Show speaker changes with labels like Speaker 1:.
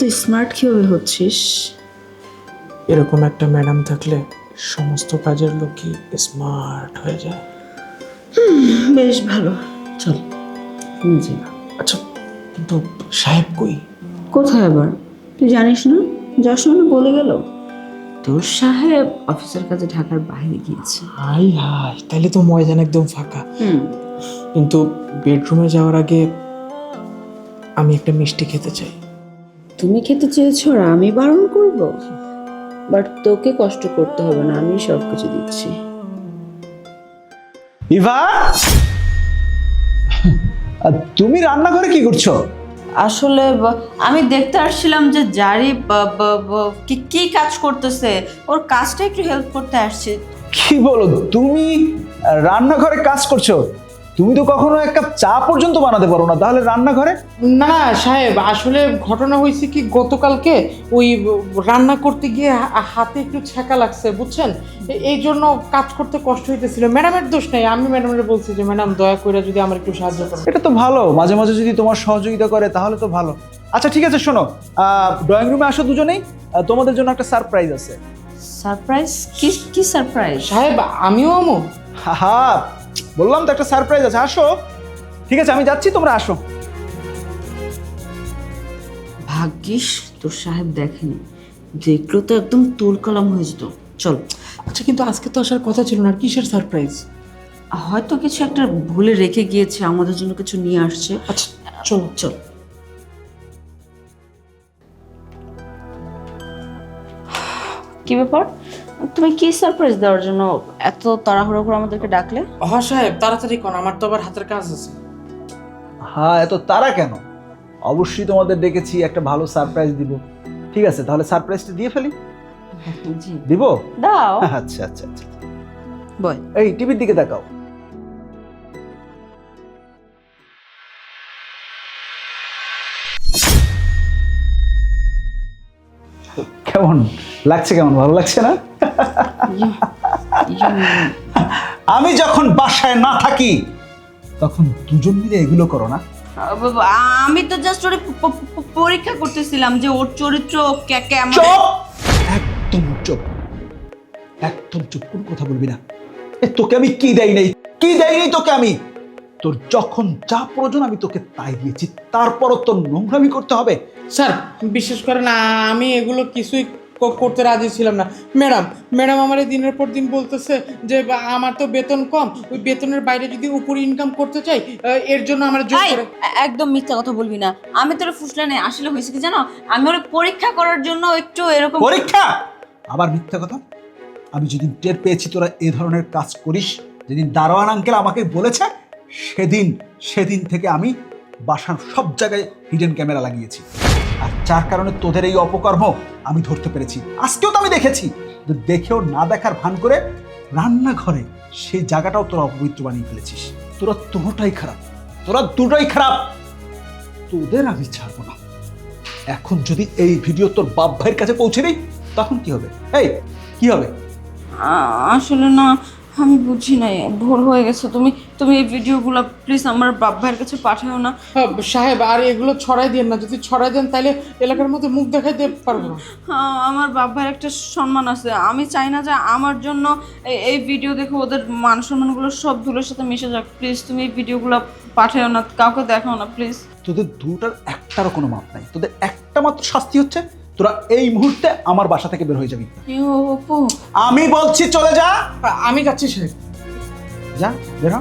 Speaker 1: এত স্মার্ট কিভাবে হচ্ছিস?
Speaker 2: এরকম একটা ম্যাডাম থাকলে সমস্ত কাজের লোকই স্মার্ট হয়ে যায়।
Speaker 1: বেশ ভালো, চল নিচে।
Speaker 2: আচ্ছা, কিন্তু সাহেব কই?
Speaker 1: কোথায় আবার? তুই জানিস না? যাস না বলে গেল তোর সাহেব অফিসের কাজে ঢাকার বাইরে গিয়েছে।
Speaker 2: হাই হাই, তাইলে তো ময়দান একদম ফাঁকা। কিন্তু বেডরুমে যাওয়ার আগে আমি একটা মিষ্টি খেতে চাই।
Speaker 1: তুমি খেতে চেয়েছো আর আমি বারণ করব? বাট তোকে কষ্ট করতে হবে না, আমি সব কিছু দিচ্ছি।
Speaker 3: ইভা, তুমি রান্নাঘরে কি করছো?
Speaker 1: আসলে আমি দেখতে আসছিলাম যে জারি কি কাজ করতেছে, ওর কাজটা একটু হেল্প করতে আসছি।
Speaker 3: কি বলো, তুমি রান্নাঘরে কাজ করছো? তুমি তো কখনো এক কাপ চা পর্যন্ত বানাতে পারো না, তাহলে রান্নাঘরে?
Speaker 2: না সাহেব, আসলে ঘটনা হয়েছে কি, গতকালকে ওই রান্না করতে গিয়ে হাতে একটু ছ্যাঁকা লাগছে, বুঝছেন? এই জন্য কাজ করতে কষ্ট হইতেছিল। ম্যাডামের দোষ নেই, আমি ম্যাডামের বলছি যে ম্যাডাম দয়া করে যদি আমার একটু সাহায্য করেন।
Speaker 3: এটা তো ভালো, মাঝে মাঝে যদি তোমার সহযোগিতা করে তাহলে তো ভালো। আচ্ছা ঠিক আছে, শোনো, ড্রয়িং রুমে আসো দুজনেই, তোমাদের জন্য একটা সারপ্রাইজ আছে।
Speaker 1: সারপ্রাইজ? কি সারপ্রাইজ?
Speaker 2: সাহেব আমিও আমো?
Speaker 3: হা, বললাম তো একটা সারপ্রাইজ আছে, আসো। ঠিক আছে, আমি যাচ্ছি, তোমরা আসো।
Speaker 1: ভাগ্যিস তোর সাহেব দেখেনি, দেখলো তো একদম তুল কালাম হয়ে যেত। চল।
Speaker 2: আচ্ছা, কিন্তু আজকে তো আসার কথা ছিল না, আর কিসের সারপ্রাইজ?
Speaker 1: হয়তো কিছু একটা ভুলে রেখে গিয়েছে, আমাদের জন্য কিছু নিয়ে আসছে।
Speaker 2: আচ্ছা চলো
Speaker 1: চল। কি ব্যাপার, তুমি কি সারপ্রাইজ দেওয়ার জন্য এত তাড়াহুড়ো করে আমাদেরকে ডাকলে?
Speaker 2: হ্যাঁ সাহেব, তাড়াতাড়ি কোন, আমার তো আবার হাতের কাজ আছে।
Speaker 3: হ্যাঁ, এত তারা কেন? অবশ্যই তোমাদের ডেকেছি, একটা ভালো সারপ্রাইজ দিব। ঠিক আছে, তাহলে সারপ্রাইজটা দিয়ে ফেলি।
Speaker 1: জি
Speaker 3: দিব?
Speaker 1: দাও।
Speaker 3: আচ্ছা আচ্ছা আচ্ছা,
Speaker 1: বল।
Speaker 3: এই টিভির দিকে তাকাও। কেমন লাগছে? কেমন ভালো লাগছে না? আমি যখন বাসায় না থাকি তখন দুজন মিলে এগুলো করো না?
Speaker 1: আমি তো জাস্ট ওর পরীক্ষা করতেছিলাম যে ওর চরিত্র কেমন।
Speaker 3: চুপ, একদম চুপ, একদম চুপ, কোন কথা বলবি না। তোকে আমি কি দেই নাই, কি দেই নাই তোকে আমি? তোর যখন যা প্রয়োজন আমি তোকে তাই দিয়েছি, তারপরও তোর নোংরামি করতে হবে?
Speaker 2: স্যার বিশেষ করে না, আমি এগুলো কিছুই করতে রাজি ছিলাম না। ম্যাডাম আমার এই দিনের পর দিন বলতেছে যে আমার তো বেতন কম, ওই বেতনের বাইরে যদি উপরে ইনকাম করতে চাই, এর জন্য আমার জোর করে।
Speaker 1: একদম মিথ্যা কথা বলবি না, আমি তোর ফুসলানে আসলে হয়েছে কি জানো, আমি ওর পরীক্ষা করার জন্য একটু এরকম।
Speaker 3: পরীক্ষা? আবার মিথ্যা কথা? আমি যেদিন টের পেয়েছি তোরা এই ধরনের কাজ করিস, যেদিন দারোয়ান আঙ্কেল আমাকে বলেছে, সেদিন থেকে আমি বাসার সব জায়গায় হিডেন ক্যামেরা লাগিয়েছি। আর যার কারণে তোদের এই অপকর্ম আমি ধরতে পেরেছি। আজকেও তো আমি দেখেছি, দেখেও না দেখার ভান করে রান্নাঘরে সেই জায়গাটাও তোরা অপবিত্র বানিয়ে ফেলেছিস। তোরা দুটোটাই খারাপ, তোরা দুটোই খারাপ, তোদের আমি ছাড়বো না। এখন যদি এই ভিডিও তোর বাপ ভাইয়ের কাছে পৌঁছে দিই তখন কি হবে? এই কি হবে?
Speaker 1: আসলে না, আমি বুঝি নাই, ভুল হয়ে গেছে। তুমি এই ভিডিওগুলো প্লিজ আমার বাপ ভাইয়ের কাছে পাঠাও না।
Speaker 2: সাহেব আর এগুলো ছড়াই দেন না, যদি ছড়াই দেন তাহলে এলাকার মধ্যে মুখ দেখাইতে পারবো না।
Speaker 1: আমার বাপ ভাইয়ের একটা সম্মান আছে, আমি চাই না যে আমার জন্য এই ভিডিও দেখে ওদের মান সম্মানগুলো সব ধুলোর সাথে মিশে যাক। প্লিজ তুমি এই ভিডিওগুলো পাঠাও না, কাউকে দেখাও না প্লিজ।
Speaker 3: তোদের দুটার একটারও কোনো মাপ নাই, তোদের একটা মাত্র শাস্তি হচ্ছে তোরা এই মুহূর্তে আমার বাসা থেকে বের হয়ে যাবি।
Speaker 1: অপু,
Speaker 3: আমি বলছি চলে যা।
Speaker 2: আমি যাচ্ছি সাহেব।
Speaker 3: যা, বের হ।